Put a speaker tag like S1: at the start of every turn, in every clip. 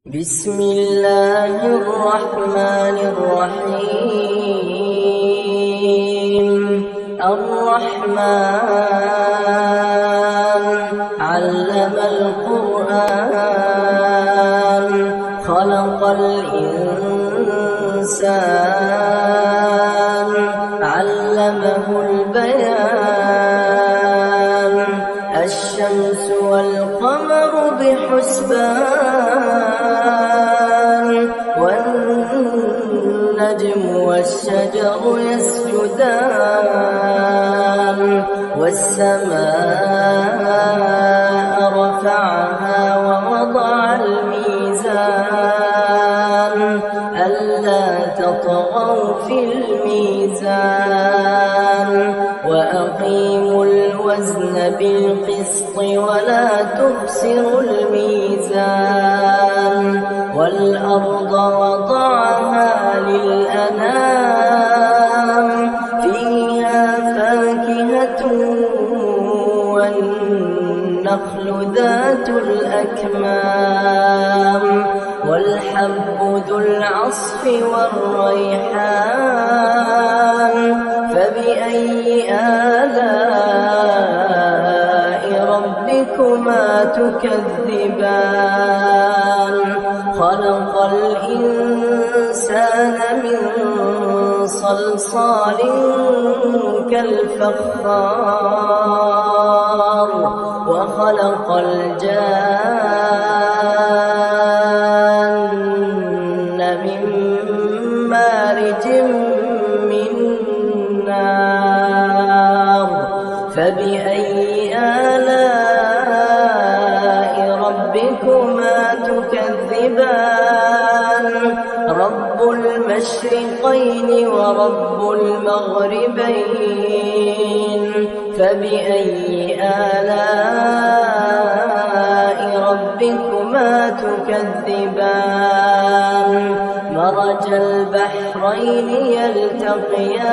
S1: بسم الله الرحمن الرحيم. الرحمن علم القرآن خلق الإنسان علمه البيان الشمس والقمر بحسبان والنجم والشجر يسجدان والسماء رفعها ووضع الميزان ألا تطغوا في الميزان وأقيموا الوزن بالقسط ولا تخسروا الميزان والأرض وضعها للأنام فيها فاكهة والنخل ذات الأكمام والحب ذو العصف والريحان فبأي آلاء ربكما تكذبان خلق الإنسان من صلصال كالفخار وخلق الجان من مارج من نار فبأي آلاء ربكما تكذبان رب المشرقين ورب المغربين فبأي آلاء ربكما تكذبان مرج البحرين يلتقيان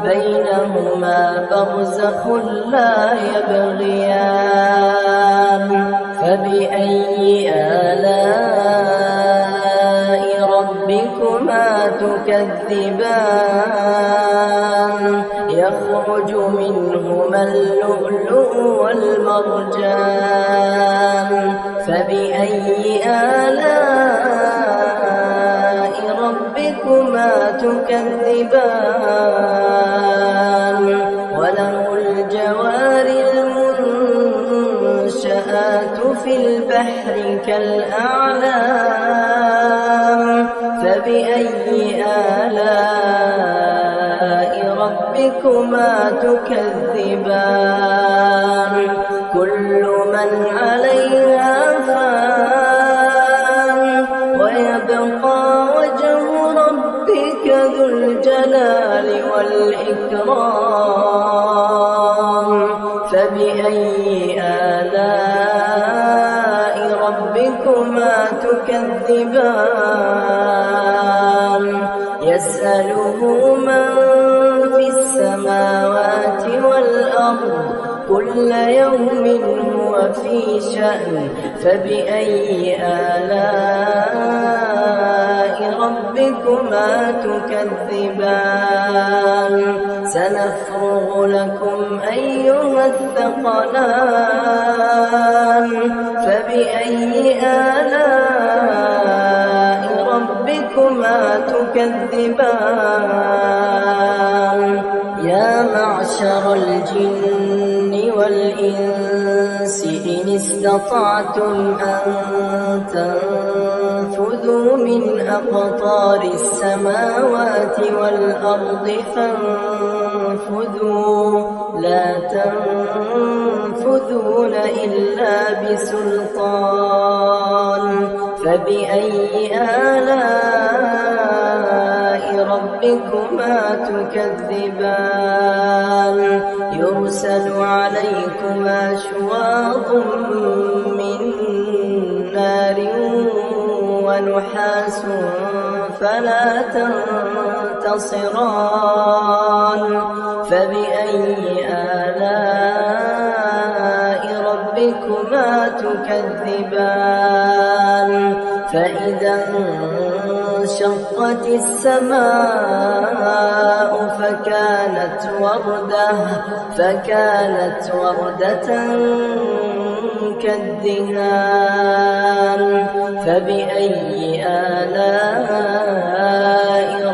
S1: بينهما برزخ لا يبغيان فبأي آلاء ربكما تكذبان يخرج منهما اللؤلؤ والمرجان فبأي آلاء ربكما تكذبان وله الجوار المنشآت في البحر كالأعلام فبأي آلاء ربكما تكذبان كل من عليها فان ويبقى وجه ربك ذو الجلال والإكرام فبأي آلاء ربكما تكذبان يسأله من في السماوات والأرض كل يوم هو في شأن فبأي آلاء ربكما تكذبان سنفرغ لكم أيها الثقلان فبأي آلاء ربكما تكذبان يا معشر الجن والإنس إن استطعتم أن تنفذوا من أقطار السماوات والأرض فانفذوا لا تنفذون إلا بسلطان فبأي آلاء ربكما تكذبان يرسل عليكما شواظ من نار ونحاس فلا تنتصران فبأي آلاء ربكما تكذبان فإذا انشقت السماء فكانت وردة كالدهان فبأي آلاء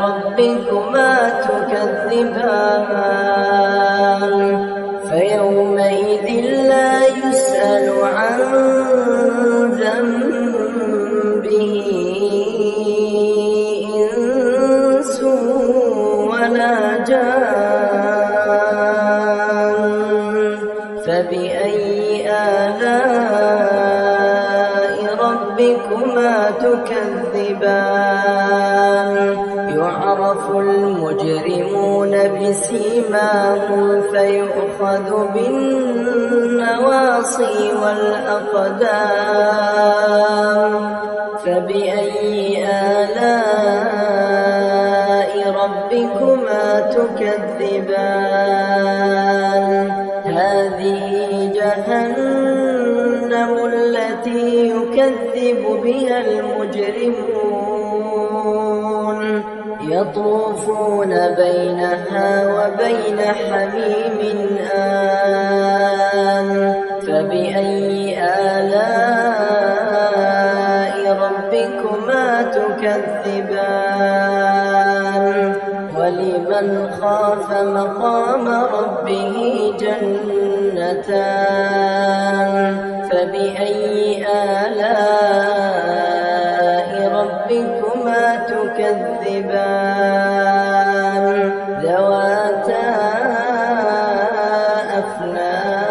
S1: ربكما تكذبان فيومئذ لا يسأل عن ذنبه إنس ولا جان فبأي آلاء ربكما تكذبان يعرف المجرمون بسيماهم فيؤخذ بالنواصي والأقدام فبأي آلاء ربكما تكذبان هذه جهنم التي يكذب بها المجرمون يطوفون بينها وبين حميم آن فبأي آلاء ربكما تكذبان ولمن خاف مقام ربه جنتان فبأي آلاء ربكما تكذبان ذواتا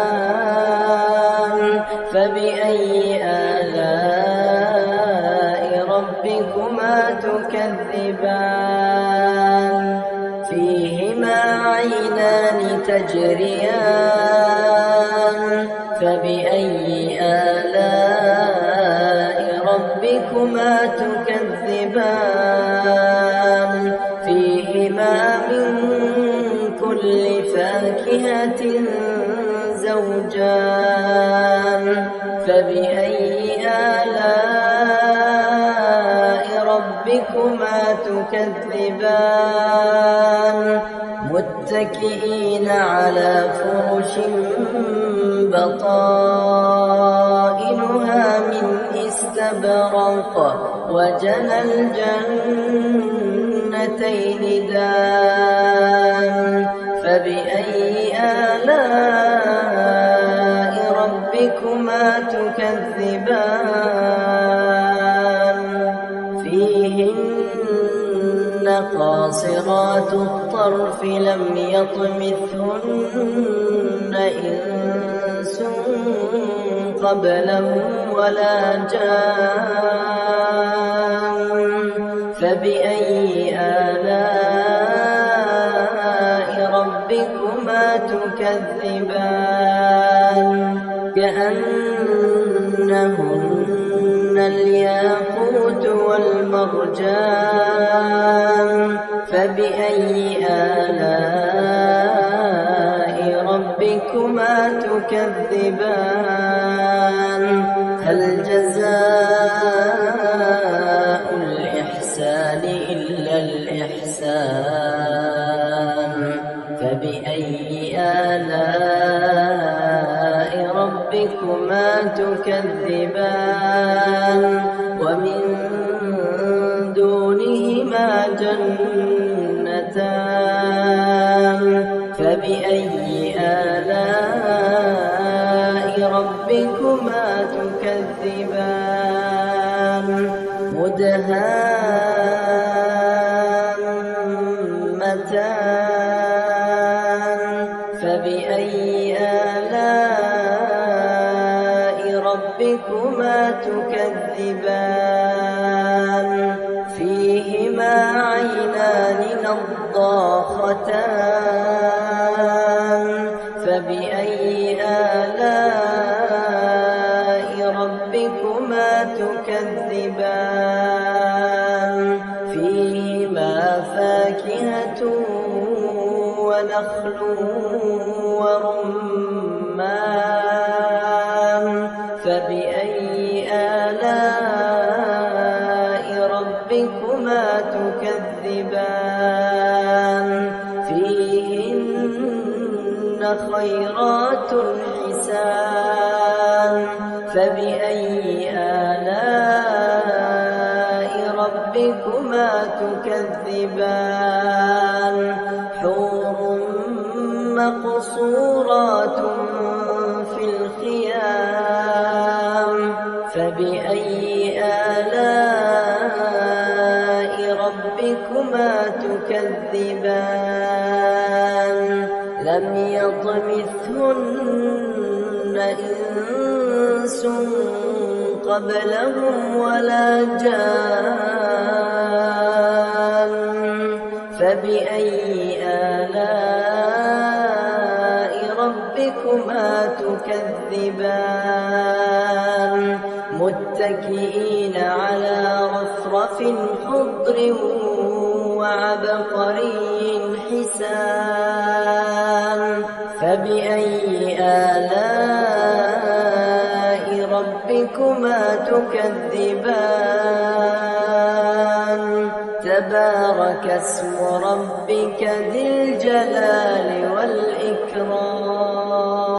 S1: أفنان فبأي آلاء ربكما تكذبان فيهما عينان تجريان فبأي آلاء ربكما تكذبان فيهما من كل فاكهة زوجان فبأي آلاء ربكما تكذبان متكئين على فرش بطائنها من استبرق وجنى الجنتين دان فبأي آلاء ربكما تكذبان فيهن قاصرات الطرف لم يطمثهن إنس قبلهم ولا جان فبأي آلاء ربكما تكذبان كأنهن الياقوت والمرجان فبأي آلاء ربكما تكذبان هل جزاء الإحسان إلا الإحسان فبأي آلاء ربكما تكذبان ومن دونهما جنتان فبأي آلاء ربكما تكذبان مدهامتان فبأي آلاء ربكما تكذبان فيهما عينان نضاختان فبأي آلاء ربكما تكذبان فيهما فاكهة ونخل ورمان خيرات حسان فبأي آلاء ربكما تكذبان حور مقصورات في الخيام فبأي آلاء ربكما تكذبان لم يطمثهن إنس قبلهم ولا جان فبأي آلاء ربكما تكذبان متكئين على رفرف خضر وعبقري حسان فبأي آلاء ربكما تكذبان تبارك اسم ربك ذي الجلال والإكرام